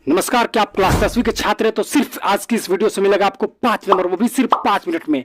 नमस्कार, क्या आप क्लास 10वीं के छात्र हैं? तो सिर्फ आज की इस वीडियो से मिलेगा आपको 5 नंबर, वो भी सिर्फ 5 मिनट में।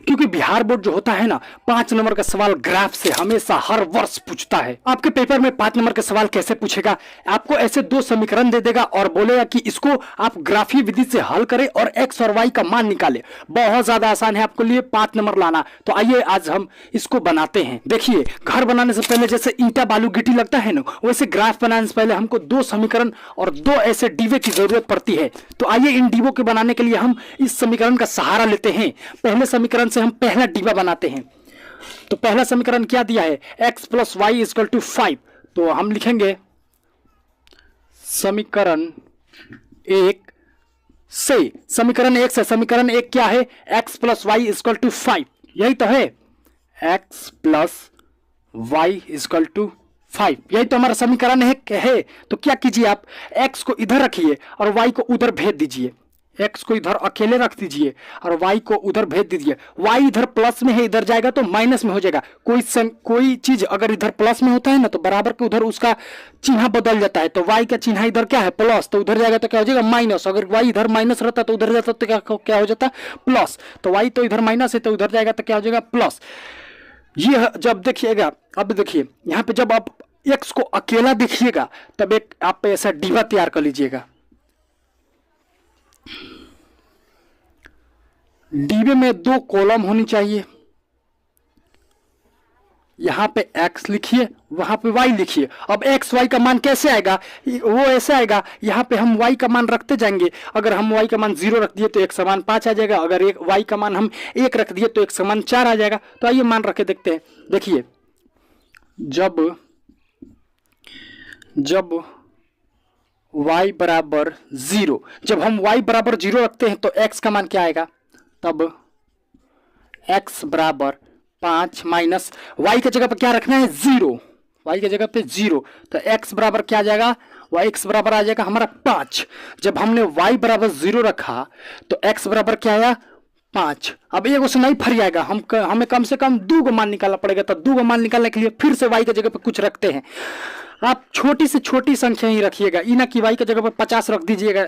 क्योंकि बिहार बोर्ड जो होता है ना, 5 नंबर का सवाल ग्राफ से हमेशा हर वर्ष पूछता है। आपके पेपर में 5 नंबर का सवाल कैसे पूछेगा? आपको ऐसे दो समीकरण दे देगा और बोलेगा कि इसको आप ग्राफीय विधि से हल करें और एक्स और वाई का मान निकाले। बहुत ज्यादा आसान है आपके लिए 5 नंबर लाना। तो आइए आज हम इसको बनाते हैं। देखिए, घर बनाने से पहले जैसे ईंटा बालू गिट्टी लगता है ना, वैसे ग्राफ बनाने से पहले हमको दो समीकरण और दो ऐसे डिबे की जरूरत पड़ती है। तो आइए इन डिबों के बनाने के लिए हम इस समीकरण का सहारा लेते हैं। पहले समीकरण से हम पहला डिबा बनाते हैं। तो पहला समीकरण क्या दिया है? x plus Y equal to 5। तो हम लिखेंगे समीकरण एक से, समीकरण एक से समीकरण एक क्या है? x plus Y equal to 5। यही तो है, x plus Y equal to 5। यही तो हमारा समीकरण है। तो क्या कीजिए, आप x को इधर रखिए और y को उधर भेज दीजिए। x को इधर अकेले रख दीजिए और y को उधर भेज दीजिए। y इधर प्लस में है, इधर जाएगा तो माइनस में हो जाएगा। कोई चीज अगर इधर प्लस में होता है ना, तो बराबर के उधर उसका चिन्ह बदल जाता है। तो y का चिन्ह इधर क्या है? प्लस। तो उधर जाएगा तो क्या हो जाएगा? माइनस। अगर y इधर माइनस रहता तो उधर जाता तो क्या हो जाता? प्लस। तो y तो इधर माइनस है तो उधर जाएगा तो क्या हो जाएगा? प्लस। ये जब देखिएगा, अब देखिए यहाँ पे जब आप x को अकेला देखिएगा तब एक आप ऐसा डिबा तैयार कर लीजिएगा। डिबे में दो कॉलम होनी चाहिए। यहां पे x लिखिए, वहां पे y लिखिए। अब x y का मान कैसे आएगा? वो ऐसे आएगा, यहां पे हम y का मान रखते जाएंगे। अगर हम y का मान 0 रख दिए तो x समान 5 आ जाएगा। अगर एक y का मान हम 1 रख दिए तो x समान 4 आ जाएगा। तो आइए मान रख के देखते हैं। देखिए, जब y बराबर 0, जब हम y बराबर 0 रखते हैं तो x का मान क्या आएगा? तब x बराबर 5 माइनस y के जगह पर क्या रखना है? 0। y के जगह पे 0, तो x बराबर क्या आ जाएगा? x बराबर आ जाएगा हमारा 5। जब हमने y बराबर 0 रखा तो x बराबर क्या आया? 5। अब एक से नहीं फर जाएगा, हमें कम से कम 2 को मान निकालना पड़ेगा। तो 2 को मान निकालने के लिए फिर से y के जगह पे कुछ रखते हैं। आप छोटी से छोटी संख्या ही रखिएगा, इना की y की जगह पर 50 रख दीजिएगा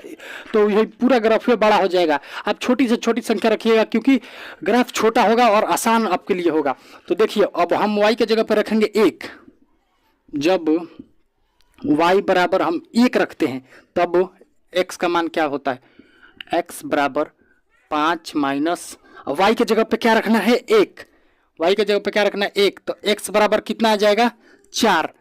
तो यही पूरा ग्राफ बड़ा हो जाएगा। आप छोटी से छोटी संख्या रखिएगा क्योंकि ग्राफ छोटा होगा और आसान आपके लिए होगा। तो देखिए, अब हम y की जगह पर रखेंगे 1। जब y बराबर हम 1 रखते हैं तब x का मान क्या होता है? x बराबर 5 माइनस y के जगह पे क्या रखना है? 1। y के जगह पे क्या रखना है? 1। तो x बराबर कितना आ जाएगा? 4।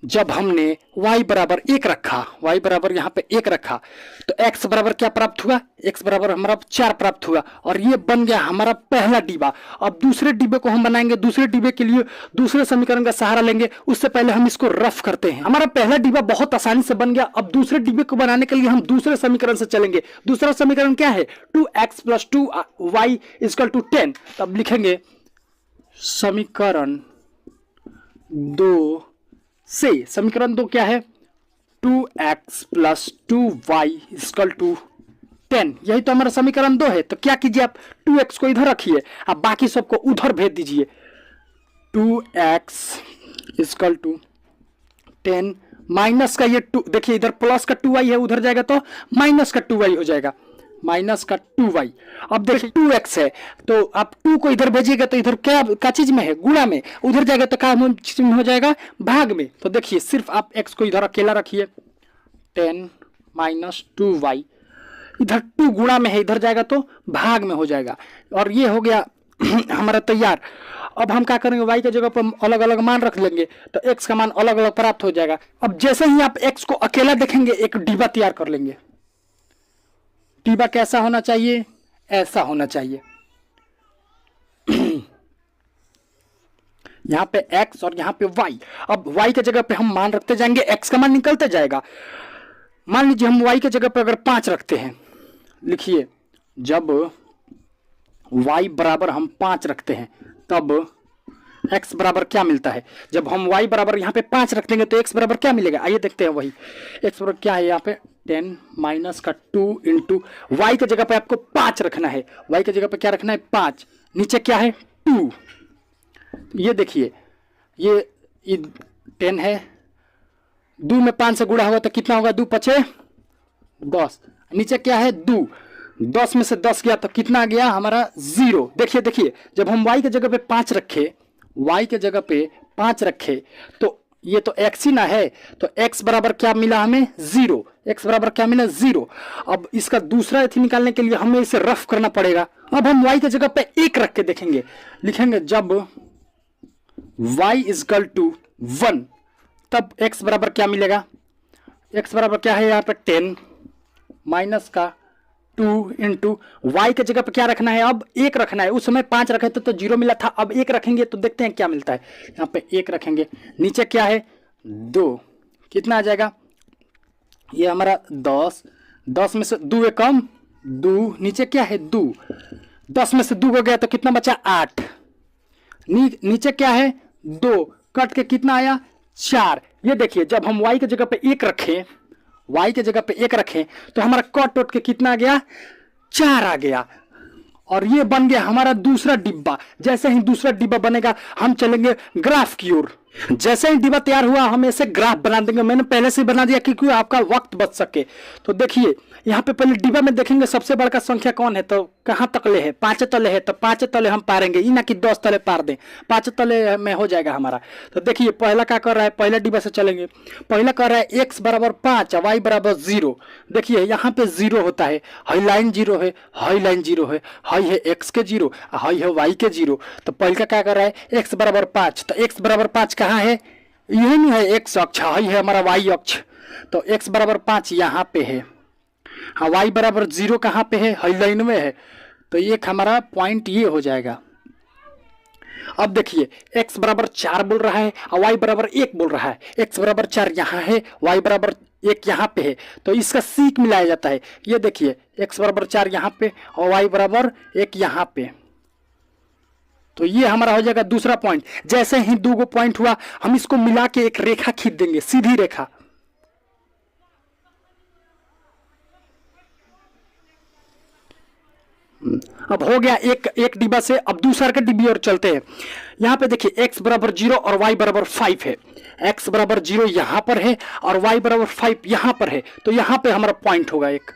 जब हमने y बराबर 1 रखा, y बराबर यहाँ पे 1 रखा तो x बराबर क्या प्राप्त हुआ? x बराबर हमारा 4 प्राप्त हुआ और ये बन गया हमारा पहला डिबा। अब दूसरे डिबे को हम बनाएंगे। दूसरे डिबे के लिए दूसरे समीकरण का सहारा लेंगे। उससे पहले हम इसको रफ करते हैं। हमारा पहला डिबा बहुत आसानी से बन गया। अब दूसरे डिबे को बनाने के लिए हम दूसरे समीकरण से चलेंगे। दूसरा समीकरण क्या है? 2x plus 2y is equal to 10। तब लिखेंगे समीकरण 2 से, समीकरण 2 क्या है? 2x plus 2y is equal to 10। यही तो हमारा समीकरण 2 है। तो क्या कीजिए, आप 2x को इधर रखिए, आप बाकी सबको उधर भेज दीजिए। 2x इजकल टू 10 माइनस का ये 2, देखिए इधर प्लस का 2y है, उधर जाएगा तो माइनस का 2y हो जाएगा। माइनस का 2y। अब देखिए 2x है तो आप 2 को इधर भेजिएगा तो इधर क्या चीज में है? गुणा में। उधर जाएगा तो क्या हो जाएगा? भाग में। तो देखिए, सिर्फ आप x को इधर अकेला रखिए। 10 माइनस 2y, इधर 2 गुणा में है, इधर जाएगा तो भाग में हो जाएगा। और ये हो गया हमारा तैयार। अब हम क्या करेंगे? y के जगह पर अलग अलग मान रख लेंगे तो x का मान अलग अलग प्राप्त हो जाएगा। अब जैसे ही आप x को अकेला देखेंगे, एक डिबा तैयार कर लेंगे। डिबा कैसा होना चाहिए? ऐसा होना चाहिए। यहां पे x और यहां पे y। अब y के जगह पे हम मान रखते जाएंगे, x का मान निकलते जाएगा। मान लीजिए हम y के जगह पे अगर 5 रखते हैं, लिखिए जब y बराबर हम 5 रखते हैं तब x बराबर क्या मिलता है? जब हम y बराबर यहाँ पे 5 रख देंगे तो x बराबर क्या मिलेगा? आइए देखते हैं। वही x बराबर क्या है? यहाँ पे 10 माइनस का 2 इंटू y के जगह पे आपको 5 रखना है। y के जगह पे क्या रखना है? 5। नीचे क्या है? 2। ये देखिए, ये 10 है, 2 में 5 से गुणा होगा तो कितना होगा? 2 पचे 10, नीचे क्या है 2, 10 में से 10 गया तो कितना गया हमारा 0। देखिए देखिए, जब हम y के जगह पे 5 रखे, y के जगह पे 5 रखे तो ये तो x ही ना है, तो x बराबर क्या मिला हमें 0, x बराबर क्या मिला 0। अब इसका दूसरा एथी निकालने के लिए हमें इसे रफ करना पड़ेगा। अब हम y के जगह पे 1 रख के देखेंगे, लिखेंगे जब y इजकल टू 1 तब x बराबर क्या मिलेगा, x बराबर क्या है यहाँ पे 10 माइनस का 2 इंटू वाई के जगह पे क्या रखना है, अब 1 रखना है। उस समय 5 रखे थे तो 0 मिला था, अब 1 रखेंगे तो देखते हैं क्या मिलता है। यहाँ पे 1 रखेंगे, नीचे क्या है 2, कितना आ जाएगा ये हमारा 10, 10 में से 2 कम 2, नीचे क्या है 2, 10 में से 2 हो गया तो कितना बचा 8, नीचे क्या है 2, कट के कितना आया 4। ये देखिए जब हम y के जगह पे 1 रखें, y के जगह पे 1 रखें तो हमारा कट टोट के कितना आ गया 4 आ गया, और ये बन गया हमारा दूसरा डिब्बा। जैसे ही दूसरा डिब्बा बनेगा हम चलेंगे ग्राफ की ओर। जैसे ही डिब्बा तैयार हुआ हम ऐसे ग्राफ बना देंगे, मैंने पहले से बना दिया क्योंकि आपका वक्त बच सके। तो देखिए यहाँ पे पहले डिब्बा में देखेंगे सबसे बड़ा संख्या कौन है, तो कहाँ तकले है 5 तले है, तो 5 तले हम पारेंगे, ये ना कि 10 तले पार दें, 5 तले में हो जाएगा हमारा। तो देखिए पहला क्या कर रहा है, पहला डिब्बा से चलेंगे, पहला कर रहा है x बराबर 5 y बराबर 0। देखिए यहाँ पे 0 होता है, हाई लाइन 0 है, हाई लाइन 0 है, हाई है x के 0, हाई है y के 0। तो पहला क्या कर रहा है x बराबर 5, तो x बराबर 5 कहाँ है, यही नहीं है x अक्ष, हाई है हमारा y अक्ष, तो x बराबर 5 यहाँ पे है, हाँ y बराबर 0 कहाँ पे है, हाई लाइन में है, तो एक हमारा पॉइंट ये हो जाएगा। अब देखिए x बराबर 4 बोल रहा है और y बराबर 1 बोल रहा है, x बराबर 4 यहाँ है, y बराबर 1 यहाँ पे है, तो इसका सीक मिलाया जाता है। ये देखिए x बराबर 4 यहाँ पे और y बराबर 1 यहाँ पे, तो ये हमारा हो जाएगा दूसरा पॉइंट। जैसे ही 2 पॉइंट हुआ हम इसको मिला के एक रेखा खींच देंगे, सीधी रेखा। अब हो गया एक डिब्बा से, अब दूसरा के डिब्बे और चलते हैं। यहाँ पे देखिए x बराबर 0 और y बराबर 5 है, x बराबर 0 यहाँ पर है और y बराबर 5 यहाँ पर है, तो यहाँ पे हमारा पॉइंट होगा एक।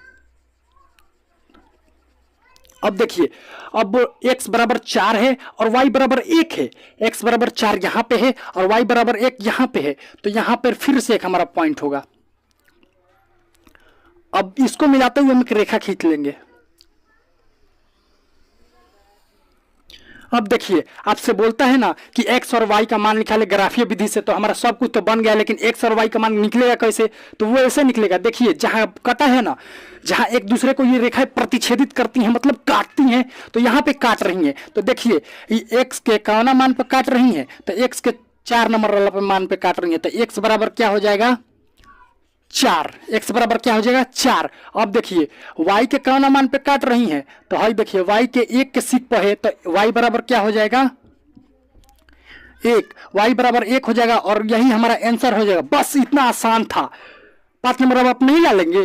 अब देखिए अब x बराबर 4 है और y बराबर 1 है, x बराबर 4 यहाँ पे है और y बराबर 1 यहाँ पे है, तो यहाँ पर फिर से एक हमारा पॉइंट होगा। अब इसको मिलाते हुए हम एक रेखा खींच लेंगे। अब देखिए आपसे बोलता है ना कि x और y का मान निकाले ग्राफीय विधि से, तो हमारा सब कुछ तो बन गया, लेकिन x और y का मान निकलेगा कैसे, तो वो ऐसे निकलेगा। देखिए जहां कटा है ना, जहां एक दूसरे को ये रेखाएं प्रतिच्छेदित करती हैं, मतलब काटती हैं, तो यहाँ पे काट रही हैं। तो देखिए x के कौना मान पे काट रही हैं, तो x के 4 नंबर वाला मान पे काट रही हैं, तो x बराबर क्या हो जाएगा 4, x बराबर क्या हो जाएगा 4। अब देखिए y के कौना मान पे काट रही हैं, तो हाई देखिए y के 1 के सीक पर है, तो y बराबर क्या हो जाएगा 1, y बराबर 1 हो जाएगा और यही हमारा आंसर हो जाएगा। बस इतना आसान था। 5 नंबर अब आप नहीं डालेंगे।